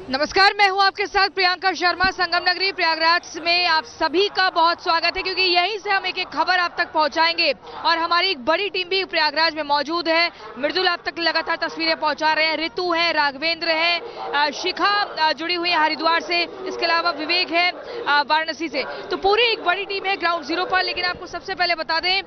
नमस्कार, मैं हूं आपके साथ प्रियंका शर्मा। संगम नगरी प्रयागराज में आप सभी का बहुत स्वागत है, क्योंकि यहीं से हम एक एक खबर आप तक पहुंचाएंगे और हमारी एक बड़ी टीम भी प्रयागराज में मौजूद है। मृदुल आप तक लगातार तस्वीरें पहुंचा रहे हैं। ऋतु है, राघवेंद्र है, शिखा जुड़ी हुई है हरिद्वार से, इसके अलावा विवेक है वाराणसी से। तो पूरी एक बड़ी टीम है ग्राउंड जीरो पर। लेकिन आपको सबसे पहले बता दें,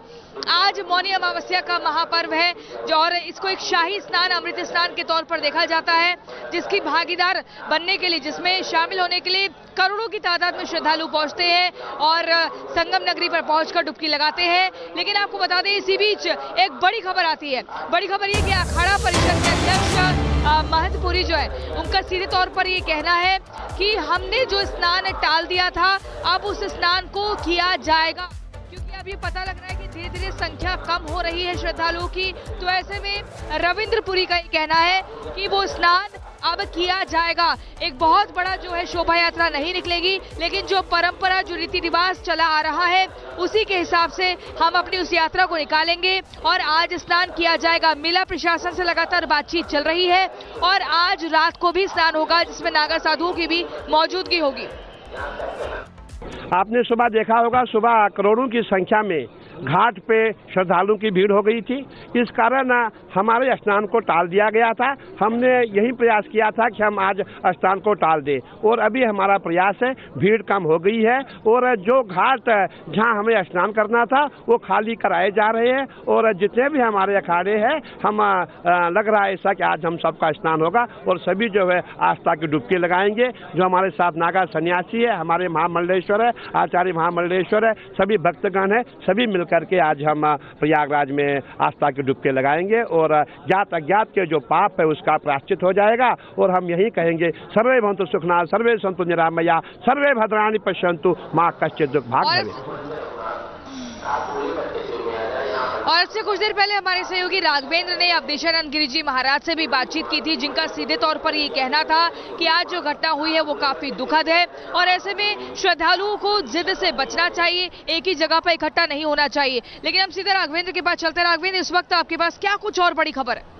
आज मौनी अमावस्या का महापर्व है और इसको एक शाही स्नान, अमृत स्नान के तौर पर देखा जाता है, जिसकी भागीदार बनने के लिए, जिसमें शामिल होने के लिए करोड़ों की तादाद में श्रद्धालु पहुंचते हैं और संगम नगरी पर पहुंचकर डुबकी लगाते हैं। लेकिन आपको बता दें, इसी बीच एक बड़ी खबर आती है। बड़ी खबर ये कि अखाड़ा परिषद के अध्यक्ष महंत पुरी जो है, उनका सीधे तौर पर ये कहना है कि हमने जो स्नान टाल दिया था, अब उस स्नान को किया जाएगा, क्योंकि अब ये पता लग रहा है कि धीरे धीरे संख्या कम हो रही है श्रद्धालुओं की। तो ऐसे में रविंद्र पुरी का ये कहना है कि वो स्नान अब किया जाएगा। एक बहुत बड़ा जो है शोभा यात्रा नहीं निकलेगी, लेकिन जो परंपरा, जो रीति रिवाज चला आ रहा है, उसी के हिसाब से हम अपनी उस यात्रा को निकालेंगे और आज स्नान किया जाएगा। मेला प्रशासन से लगातार बातचीत चल रही है और आज रात को भी स्नान होगा, जिसमें नागा साधुओं की भी मौजूदगी होगी। आपने सुबह देखा होगा, सुबह करोड़ों की संख्या में घाट पे श्रद्धालुओं की भीड़ हो गई थी। इस कारण हमारे स्नान को टाल दिया गया था। हमने यही प्रयास किया था कि हम आज स्नान को टाल दें और अभी हमारा प्रयास है, भीड़ कम हो गई है और जो घाट जहां हमें स्नान करना था वो खाली कराए जा रहे हैं और जितने भी हमारे अखाड़े हैं, हम लग रहा है ऐसा कि आज हम सबका स्नान होगा और सभी जो है आस्था की डुबकी लगाएंगे। जो हमारे साथ नागा सन्यासी है, हमारे महामंडलेश्वर है, आचार्य महामंडलेश्वर है, सभी भक्तगण है, सभी करके आज हम प्रयागराज में आस्था की डुबकी लगाएंगे और ज्ञात अज्ञात के जो पाप है उसका प्रायश्चित हो जाएगा। और हम यही कहेंगे, सर्वे भवन्तु सुखिनः, सर्वे सन्तु निरामया, सर्वे भद्राणि पश्यन्तु, मा कश्चित् दुर्भाग् भवेत्। और इससे कुछ देर पहले हमारे सहयोगी राघवेंद्र ने अवधेशानंद गिरी जी महाराज से भी बातचीत की थी, जिनका सीधे तौर पर ये कहना था कि आज जो घटना हुई है वो काफी दुखद है और ऐसे में श्रद्धालुओं को जिद से बचना चाहिए, एक ही जगह पर इकट्ठा नहीं होना चाहिए। लेकिन हम सीधे राघवेंद्र के पास चलते हैं। राघवेंद्र, इस वक्त आपके पास क्या कुछ और बड़ी खबर है?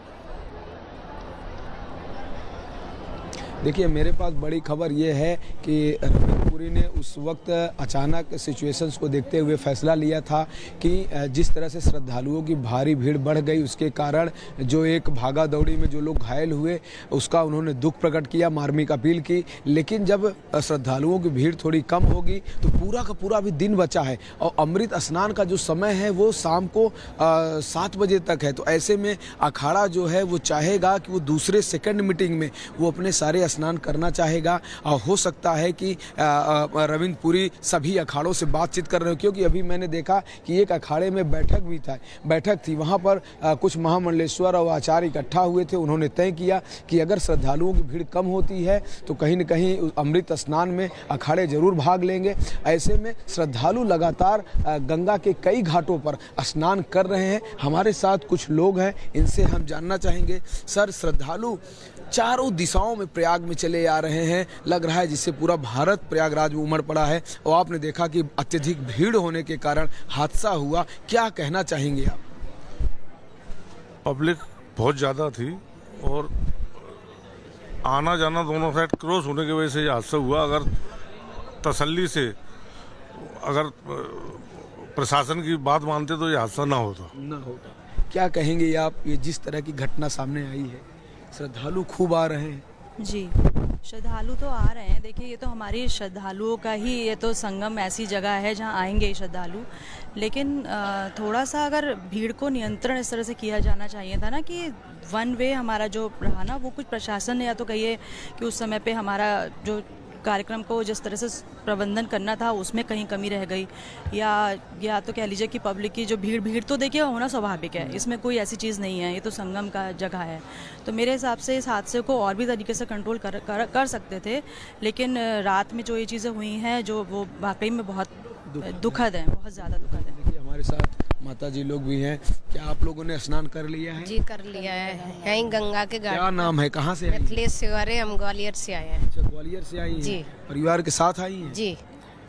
देखिए, मेरे पास बड़ी खबर ये है कि रविंद्र पुरी ने उस वक्त अचानक सिचुएशंस को देखते हुए फैसला लिया था कि जिस तरह से श्रद्धालुओं की भारी भीड़ बढ़ गई, उसके कारण जो एक भागा दौड़ी में जो लोग घायल हुए, उसका उन्होंने दुख प्रकट किया, मार्मिक अपील की। लेकिन जब श्रद्धालुओं की भीड़ थोड़ी कम होगी तो पूरा का पूरा भी दिन बचा है और अमृत स्नान का जो समय है वो शाम को 7 बजे तक है। तो ऐसे में अखाड़ा जो है वो चाहेगा कि वो दूसरे सेकंड मीटिंग में वो अपने सारे स्नान करना चाहेगा। और हो सकता है कि रविंद्र पुरी सभी अखाड़ों से बातचीत कर रहे हो, क्योंकि अभी मैंने देखा कि एक अखाड़े में बैठक थी, वहाँ पर कुछ महामंडलेश्वर और आचार्य इकट्ठा हुए थे। उन्होंने तय किया कि अगर श्रद्धालुओं की भीड़ कम होती है तो कहीं न कहीं अमृत स्नान में अखाड़े जरूर भाग लेंगे। ऐसे में श्रद्धालु लगातार गंगा के कई घाटों पर स्नान कर रहे हैं। हमारे साथ कुछ लोग हैं, इनसे हम जानना चाहेंगे। सर, श्रद्धालु चारों दिशाओं में प्रयाग में चले आ रहे हैं, लग रहा है जिससे पूरा भारत प्रयागराज में उमड़ पड़ा है और आपने देखा कि अत्यधिक भीड़ होने के कारण हादसा हुआ। क्या कहना चाहेंगे आप? पब्लिक बहुत ज़्यादा थी और आना जाना दोनों साइड क्रॉस होने की वजह से ये हादसा हुआ। अगर तसल्ली से अगर प्रशासन की बात मानते तो ये हादसा ना होता। क्या कहेंगे आप, ये जिस तरह की घटना सामने आई है, श्रद्धालु खूब आ रहे हैं? जी, श्रद्धालु तो आ रहे हैं। देखिए, ये तो हमारी श्रद्धालुओं का ही, ये तो संगम ऐसी जगह है जहाँ आएंगे श्रद्धालु। लेकिन थोड़ा सा अगर भीड़ को नियंत्रण इस तरह से किया जाना चाहिए था ना, कि वन वे हमारा जो रहा ना, वो कुछ प्रशासन ने, या तो कहिए कि उस समय पे हमारा जो कार्यक्रम को जिस तरह से प्रबंधन करना था उसमें कहीं कमी रह गई, या तो कह लीजिए कि पब्लिक की जो भीड़ तो देखिए होना स्वाभाविक है, इसमें कोई ऐसी चीज़ नहीं है, ये तो संगम का जगह है। तो मेरे हिसाब से इस हादसे को और भी तरीके से कंट्रोल कर सकते थे। लेकिन रात में जो ये चीज़ें हुई हैं, जो वो वाकई में बहुत दुखद है, बहुत ज़्यादा दुखद है। देखिए, हमारे साथ माता जी लोग भी हैं। क्या आप लोगों ने स्नान कर लिया है? जी, कर लिया है, यहीं गंगा के घाट। क्या नाम है, कहाँ से आई? मिथिलेश शिवारे, हम ग्वालियर से आए हैं। अच्छा, ग्वालियर से आई हैं? जी। परिवार के साथ आई हैं? जी।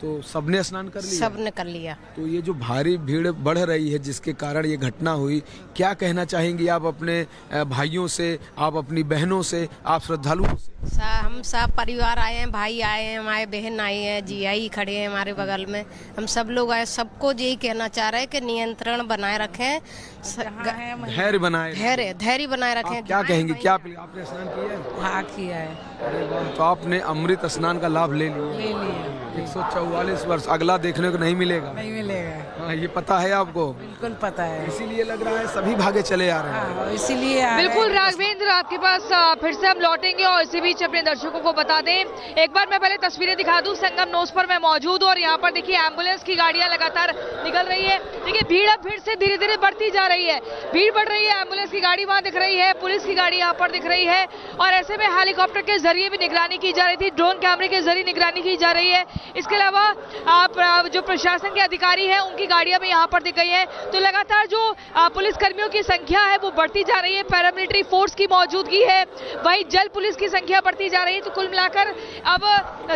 तो सबने स्नान कर लिया? सबने कर लिया। तो ये जो भारी भीड़ बढ़ रही है जिसके कारण ये घटना हुई, क्या कहना चाहेंगी आप अपने भाइयों से, आप अपनी बहनों से, आप श्रद्धालुओं से? हम सब परिवार आए हैं, भाई आए हैं, हमारे बहन आए हैं, जियाई खड़े हैं हमारे बगल में, हम सब लोग आए। सबको यही कहना चाह रहे हैं कि नियंत्रण बनाए रखें, धैर्य बनाए, धैर्य बनाए रखें। आप क्या कहेंगे? क्या आपने स्नान किया है? हाँ किया है। अरे वाह, तो आपने अमृत स्नान का लाभ ले लिया। 144 वर्ष, अगला देखने को नहीं मिलेगा। नहीं मिलेगा। हाँ, ये पता है आपको? बिल्कुल पता है। इसीलिए लग रहा है सभी भागे चले आ रहे हैं। हाँ, इसीलिए बिल्कुल राघवेंद्र, आपके पास फिर से हम लौटेंगे और इसी बीच अपने दर्शकों को बता दें, एक बार मैं पहले तस्वीरें दिखा दूं। संगम नोस पर मैं मौजूद हूं और यहाँ पर देखिए एम्बुलेंस की गाड़ियां लगातार निकल रही है। देखिए भीड़ अब फिर से धीरे धीरे बढ़ती जा रही है, भीड़ बढ़ रही है। एम्बुलेंस की गाड़ी वहां दिख रही है, पुलिस की गाड़ी यहाँ पर दिख रही है और ऐसे में हेलीकॉप्टर के जरिए भी निगरानी की जा रही थी, ड्रोन कैमरे के जरिए निगरानी की जा रही है। इसके अलावा आप जो प्रशासन के अधिकारी हैं उनकी गाड़ियां भी यहाँ पर दिख गई है। तो लगातार जो पुलिस कर्मियों की संख्या है वो बढ़ती जा रही है, पैरामिलिट्री फोर्स की मौजूदगी है, वहीं जल पुलिस की संख्या बढ़ती जा रही है। तो कुल मिलाकर अब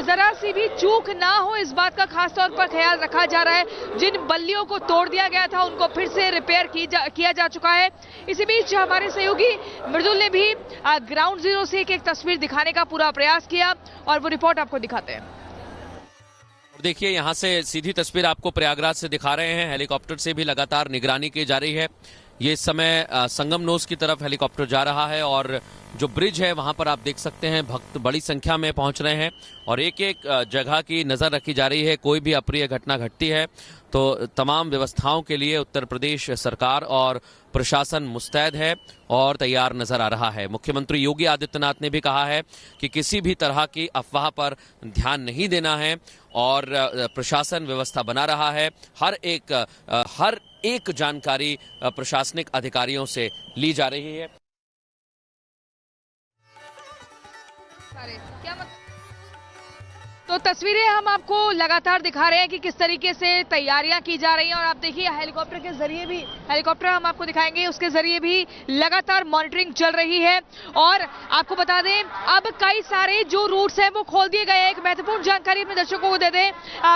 जरा सी भी चूक ना हो इस बात का खास तौर पर ख्याल रखा जा रहा है। जिन बल्लियों को तोड़ दिया गया था उनको फिर से रिपेयर किया जा चुका है। इसी बीच हमारे सहयोगी मृदुल ने भी ग्राउंड जीरो से एक तस्वीर दिखाने का पूरा प्रयास किया और वो रिपोर्ट आपको दिखाते हैं। देखिए यहाँ से सीधी तस्वीर आपको प्रयागराज से दिखा रहे हैं, हेलीकॉप्टर से भी लगातार निगरानी की जा रही है। ये इस समय संगम नोस की तरफ हेलीकॉप्टर जा रहा है और जो ब्रिज है वहां पर आप देख सकते हैं भक्त बड़ी संख्या में पहुंच रहे हैं और एक एक जगह की नजर रखी जा रही है। कोई भी अप्रिय घटना घटती है तो तमाम व्यवस्थाओं के लिए उत्तर प्रदेश सरकार और प्रशासन मुस्तैद है और तैयार नजर आ रहा है। मुख्यमंत्री योगी आदित्यनाथ ने भी कहा है कि किसी भी तरह की अफवाह पर ध्यान नहीं देना है और प्रशासन व्यवस्था बना रहा है। हर एक जानकारी प्रशासनिक अधिकारियों से ली जा रही है। तो तस्वीरें हम आपको लगातार दिखा रहे हैं कि किस तरीके से तैयारियां की जा रही हैं और आप देखिए हेलीकॉप्टर के जरिए भी, हेलीकॉप्टर हम आपको दिखाएंगे उसके जरिए भी लगातार मॉनिटरिंग चल रही है। और आपको बता दें अब कई सारे जो रूट्स हैं वो खोल दिए गए हैं। एक महत्वपूर्ण जानकारी अपने दर्शकों को दे दें,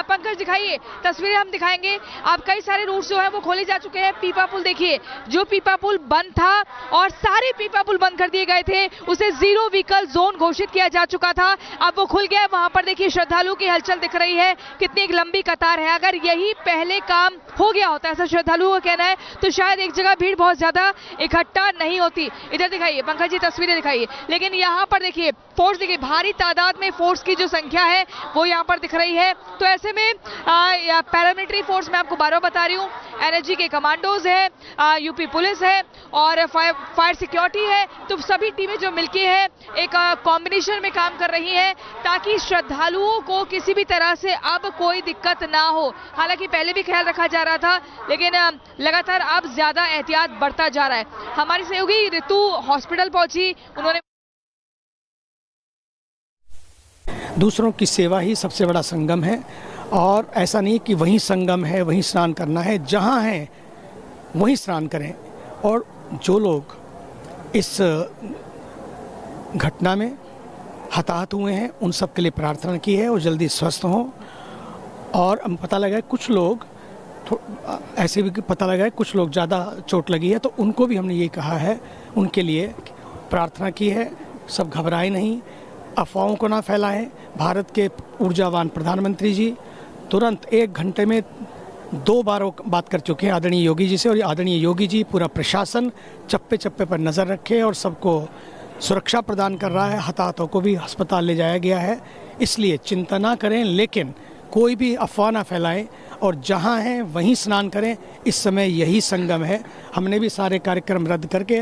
पंकज दिखाइए, तस्वीरें हम दिखाएंगे। अब कई सारे रूट्स जो है वो खोले जा चुके हैं। पीपा पुल देखिए, जो पीपा पुल बंद था और सारे पीपा पुल बंद कर दिए गए थे, उसे जीरो व्हीकल जोन घोषित किया जा चुका था, अब वो खुल गया है। वहां पर देखिए श्रद्धालुओं की हलचल दिख रही है, कितनी एक लंबी कतार है। अगर यही पहले काम हो गया होता, ऐसा श्रद्धालुओं का कहना है, तो शायद एक जगह भीड़ बहुत ज्यादा इकट्ठा नहीं होती। इधर दिखाइए पंकज जी, तस्वीरें दिखाइए। लेकिन यहाँ पर देखिए फोर्स, देखिए भारी तादाद में फोर्स की जो संख्या है वो यहाँ पर दिख रही है। तो ऐसे में पैरामिलिट्री फोर्स मैं आपको बार-बार बता रही हूँ, एनएसजी के कमांडोज है, यूपी पुलिस है और फायर सिक्योरिटी है। तो सभी टीमें जो मिलके है एक कॉम्बिनेशन में काम कर रही है ताकि श्रद्धालुओं को किसी भी तरह से अब कोई दिक्कत ना हो। हालांकि पहले भी ख्याल रखा जा रहा था लेकिन लगातार अब ज्यादा एहतियात बढ़ता जा रहा है। हमारी सहयोगी ऋतु हॉस्पिटल पहुंची, उन्होंने दूसरों की सेवा ही सबसे बड़ा संगम है और ऐसा नहीं कि वहीं संगम है वहीं स्नान करना है, जहाँ है वहीं स्नान करें। और जो लोग इस घटना में हताहत हुए हैं उन सब के लिए प्रार्थना की है और जल्दी स्वस्थ हों। और हम पता लगा है कुछ लोग ऐसे भी पता लगा है कुछ लोग ज़्यादा चोट लगी है, तो उनको भी हमने ये कहा है, उनके लिए प्रार्थना की है। सब घबराए नहीं, अफवाहों को ना फैलाएं। भारत के ऊर्जावान प्रधानमंत्री जी तुरंत 1 घंटे में 2 बार बात कर चुके हैं आदरणीय योगी जी से और आदरणीय योगी जी पूरा प्रशासन चप्पे चप्पे पर नज़र रखे और सबको सुरक्षा प्रदान कर रहा है। हताहतों को भी अस्पताल ले जाया गया है, इसलिए चिंता ना करें, लेकिन कोई भी अफवाह ना फैलाएं और जहां हैं वहीं स्नान करें। इस समय यही संगम है। हमने भी सारे कार्यक्रम रद्द करके